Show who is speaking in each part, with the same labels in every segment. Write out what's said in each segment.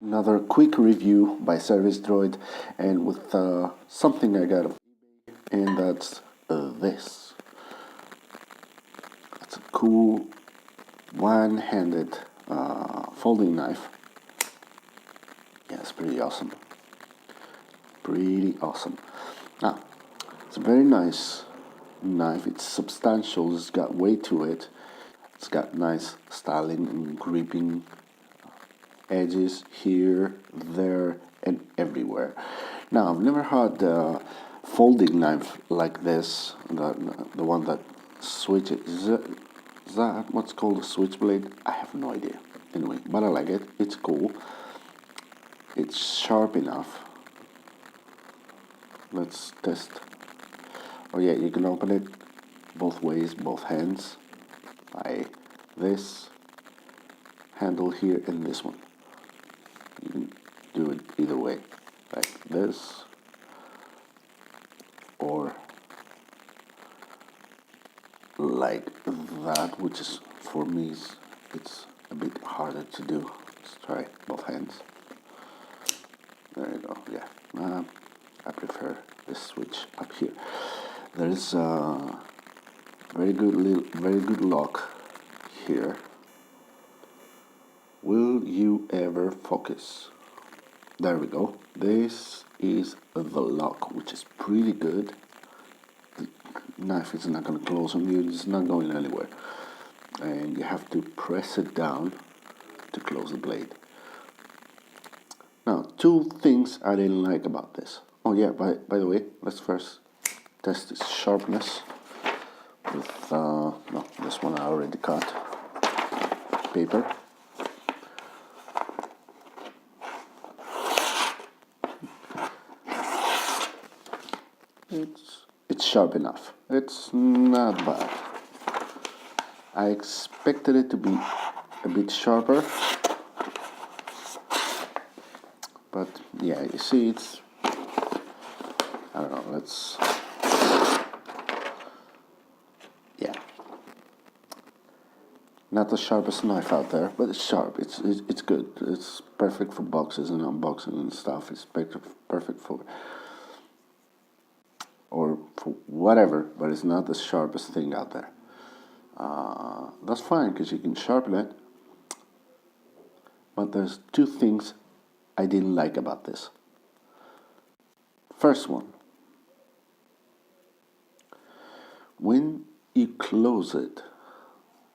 Speaker 1: Another quick review by Service Droid, and with something I got, and that's this. It's a cool one-handed folding knife. Yeah, it's pretty awesome. Pretty awesome. Now, it's a very nice knife. It's substantial. It's got weight to it. It's got nice styling and gripping edges here, there, and everywhere. Now, I've never had a folding knife like this, the one that switches. Is that what's called a switchblade? I have no idea. Anyway, but I like it. It's cool. It's sharp enough. Let's test. Oh yeah, you can open it both ways, both hands, by this handle here and this one. You can do it either way, like this, or like that, which is, for me, it's a bit harder to do. Let's try both hands. There you go, yeah. I prefer this switch up here. There's a very good lock here. Will you ever focus? There we go. This is the lock, which is pretty good. The knife is not going to close on you. It's not going anywhere. And you have to press it down to close the blade. Now, two things I didn't like about this. Oh yeah, by the way, let's first test its sharpness with, no, this one I already cut. Paper. It's sharp enough. It's not bad. I expected it to be a bit sharper, but yeah, you see, it's, I don't know, let's, yeah, not the sharpest knife out there, but it's sharp. It's good. It's perfect for boxes and unboxing and stuff. It's perfect for, or for whatever, but it's not the sharpest thing out there. That's fine, because you can sharpen it. But there's two things I didn't like about this. First one, when you close it,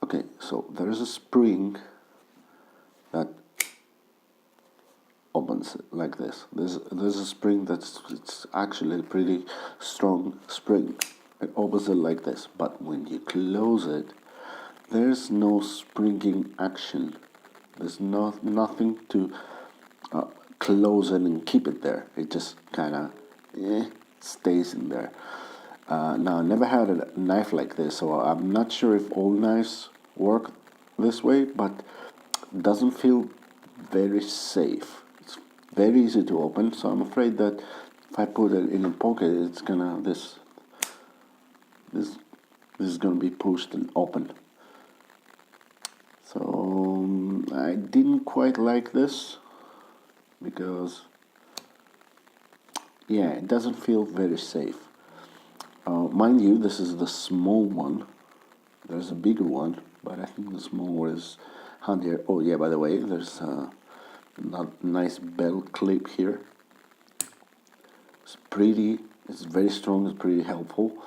Speaker 1: okay, so there's a spring that opens it like this. There's a spring it's actually a pretty strong spring. It opens it like this, but when you close it, there's no springing action. There's nothing to close it and keep it there. It just kind of stays in there. Now, I never had a knife like this, so I'm not sure if all knives work this way, but it doesn't feel very safe. It's very easy to open, so I'm afraid that if I put it in a pocket, it's gonna, this is gonna be pushed and open. So I didn't quite like this, because yeah, it doesn't feel very safe. Mind you, this is the small one. There's a bigger one, but I think the small one is handier. Oh yeah, by the way, there's a nice belt clip here. It's very strong, it's pretty helpful,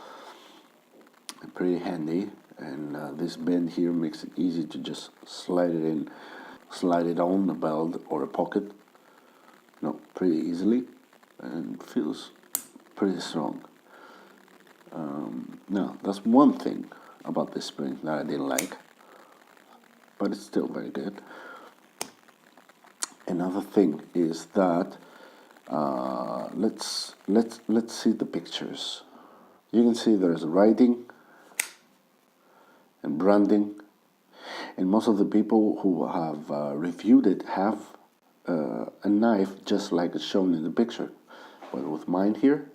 Speaker 1: and pretty handy. And this bend here makes it easy to just slide it on a belt or a pocket, pretty easily, and feels pretty strong. Now, that's one thing about this spring that I didn't like, but it's still very good. Another thing is that let's see the pictures. You can see there's writing and branding, and most of the people who have reviewed it have a knife just like it's shown in the picture. But with mine here,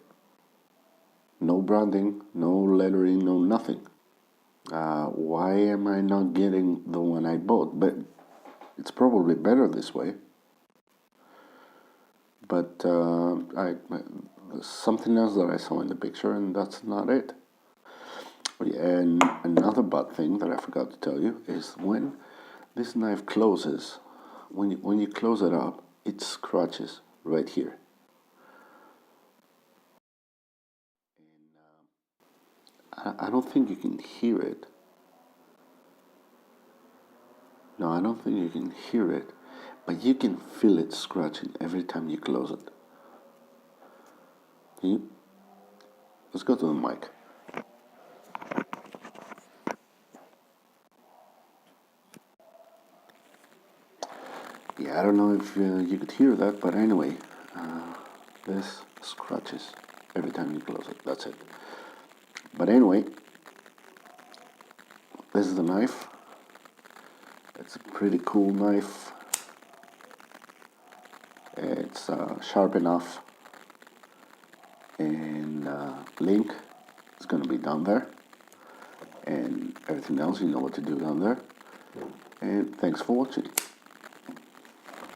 Speaker 1: no branding, no lettering, no nothing. Why am I not getting the one I bought? But it's probably better this way. But there's something else that I saw in the picture, and that's not it. And another bad thing that I forgot to tell you is when this knife closes, when you close it up, it scratches right here. And I don't think you can hear it. No, I don't think you can hear it, but you can feel it scratching every time you close it. Can you? Let's go to the mic. Yeah, I don't know if you could hear that, but anyway, this scratches every time you close it. That's it. But anyway, this is the knife. It's a pretty cool knife. It's sharp enough, and link is going to be down there, and everything else you know what to do down there. And thanks for watching.